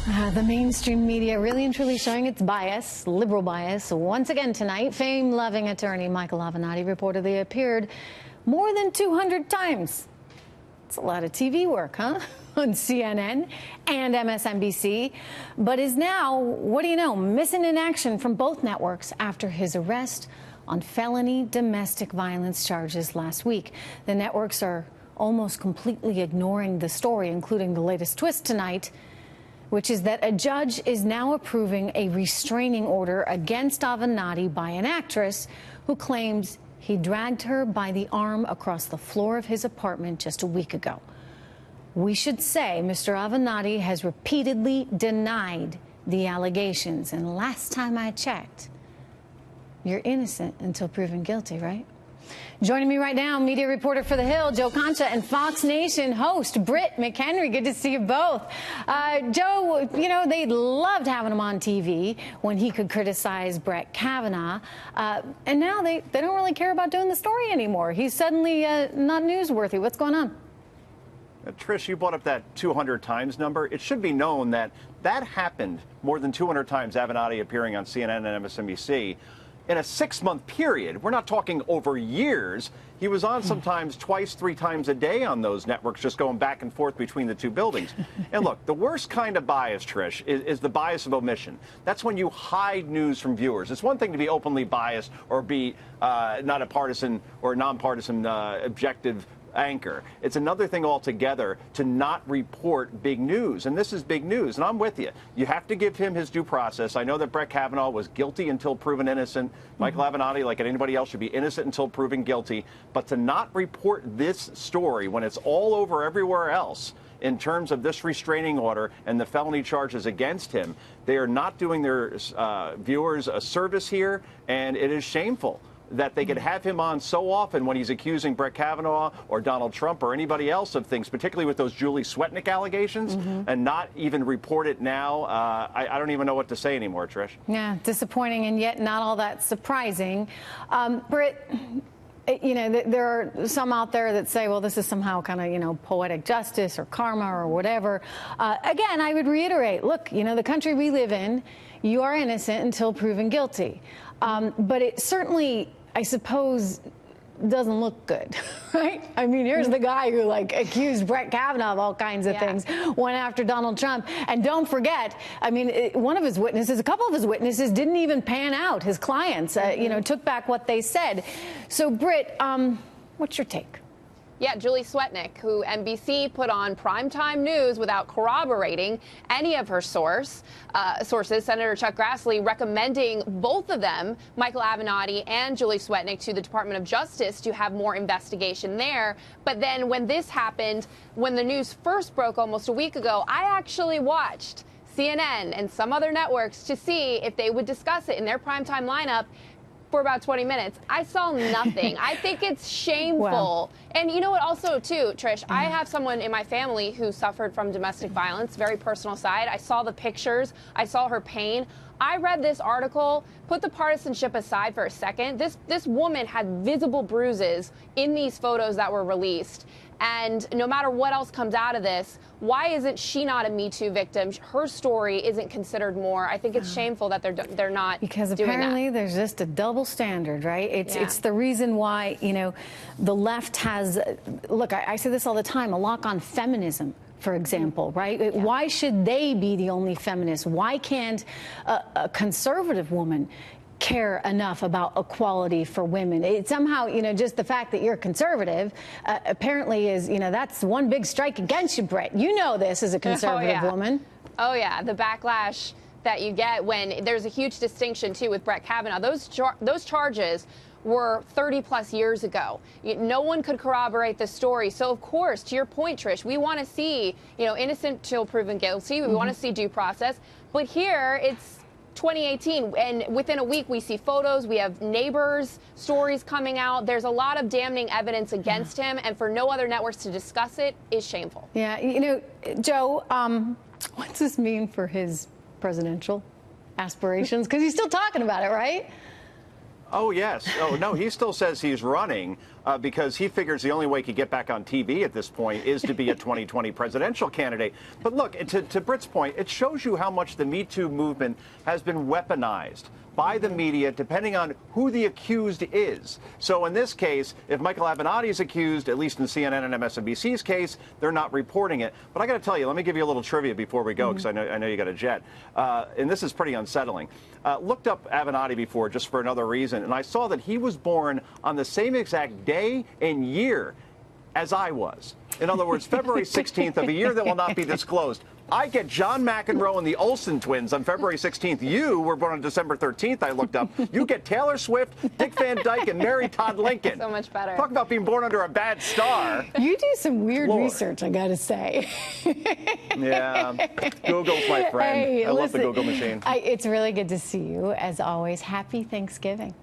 The mainstream media really and truly showing its bias, liberal bias. Once again tonight, fame-loving attorney Michael Avenatti reportedly appeared more than 200 times. It's a lot of TV work, huh? On CNN and MSNBC, but is now, what do you know, missing in action from both networks after his arrest on felony domestic violence charges last week. The networks are almost completely ignoring the story, including the latest twist tonight, which is that a judge is now approving a restraining order against Avenatti by an actress who claims he dragged her by the arm across the floor of his apartment just a week ago. We should say Mr. Avenatti has repeatedly denied the allegations, and last time I checked, you're innocent until proven guilty, right? Joining me right now, media reporter for The Hill, Joe Concha, and Fox Nation host Britt McHenry. Good to see you both. Joe, you know, they loved having him on TV when he could criticize Brett Kavanaugh. And now they don't really care about doing the story anymore. He's suddenly not newsworthy. What's going on? Trish, you brought up that 200 times number. It should be known that that happened more than 200 times, Avenatti appearing on CNN and MSNBC. In a 6-month period. We're not talking over years. He was on sometimes twice, 3 times a day on those networks, just going back and forth between the two buildings. And look, the worst kind of bias, Trish, is the bias of omission. That's when you hide news from viewers. It's one thing to be openly biased or be not a partisan or nonpartisan objective anchor. It's another thing altogether to not report big news. And this is big news. And I'm with you. You have to give him his due process. I know that Brett Kavanaugh was guilty until proven innocent. Michael Avenatti, like anybody else, should be innocent until proven guilty. But to not report this story when it's all over everywhere else in terms of this restraining order and the felony charges against him, they are not doing their viewers a service here. And it is shameful that they could have him on so often when he's accusing Brett Kavanaugh or Donald Trump or anybody else of things, particularly with those Julie Swetnick allegations, and not even report it now. I don't even know what to say anymore, Trish. Yeah, disappointing and yet not all that surprising. Britt, you know, there are some out there that say, well, this is somehow kind of, you know, poetic justice or karma or whatever. Again, I would reiterate, look, you know, the country we live in, you are innocent until proven guilty. But it certainly, I suppose, doesn't look good, right? I mean, here's the guy who, like, accused Brett Kavanaugh of all kinds of things, went after Donald Trump. And don't forget, I mean, one of his witnesses, a couple of his witnesses didn't even pan out. His clients, you know, took back what they said. So, Britt, what's your take? Yeah, Julie Swetnick, who NBC put on primetime news without corroborating any of her sources. Senator Chuck Grassley recommending both of them, Michael Avenatti and Julie Swetnick, to the Department of Justice to have more investigation there. But then when this happened, when the news first broke almost a week ago, I actually watched CNN and some other networks to see if they would discuss it in their primetime lineup for about 20 minutes. I saw nothing. I think it's shameful. Wow. And you know what, also, too, Trish, I have someone in my family who suffered from domestic violence, very personal side. I saw the pictures. I saw her pain. I read this article, put the partisanship aside for a second. This woman had visible bruises in these photos that were released. And no matter what else comes out of this, why isn't she not a Me Too victim? Her story isn't considered more. I think it's shameful that they're not because apparently doing that. There's just a double standard, right? It's the reason why, you know, the left has, look, I say this all the time, a lock on feminism, for example, right? Yeah. Why should they be the only feminists? Why can't a conservative woman care enough about equality for women? It somehow, you know, just the fact that you're conservative apparently is, you know, that's one big strike against you, Britt. You know this as a conservative woman. Oh, yeah. The backlash that you get when there's a huge distinction, too, with Brett Kavanaugh. Those charges were 30-plus years ago. No one could corroborate the story. So, of course, to your point, Trish, we want to see, you know, innocent till proven guilty. We want to see due process. But here, it's 2018, and within a week we see photos, we have neighbors' stories coming out. There's a lot of damning evidence against him, and for no other networks to discuss it is shameful. Yeah, you know, Joe, what's this mean for his presidential aspirations? Because he's still talking about it, right? Oh, yes. Oh, no, he still says he's running because he figures the only way he could get back on TV at this point is to be a 2020 presidential candidate. But look, to Britt's point, it shows you how much the Me Too movement has been weaponized by the media, depending on who the accused is. So in this case, if Michael Avenatti is accused, at least in CNN and MSNBC's case, they're not reporting it. But I got to tell you, let me give you a little trivia before we go, because I know you got a jet. And this is pretty unsettling. Looked up Avenatti before just for another reason, and I saw that he was born on the same exact day and year as I was. In other words, February 16th of a year that will not be disclosed. I get John McEnroe and the Olsen twins on February 16th. You were born on December 13th, I looked up. You get Taylor Swift, Dick Van Dyke, and Mary Todd Lincoln. So much better. Talk about being born under a bad star. You do some weird research, I gotta say. Yeah, Google's my friend. Hey, I love the listen, Google machine. It's really good to see you, as always. Happy Thanksgiving.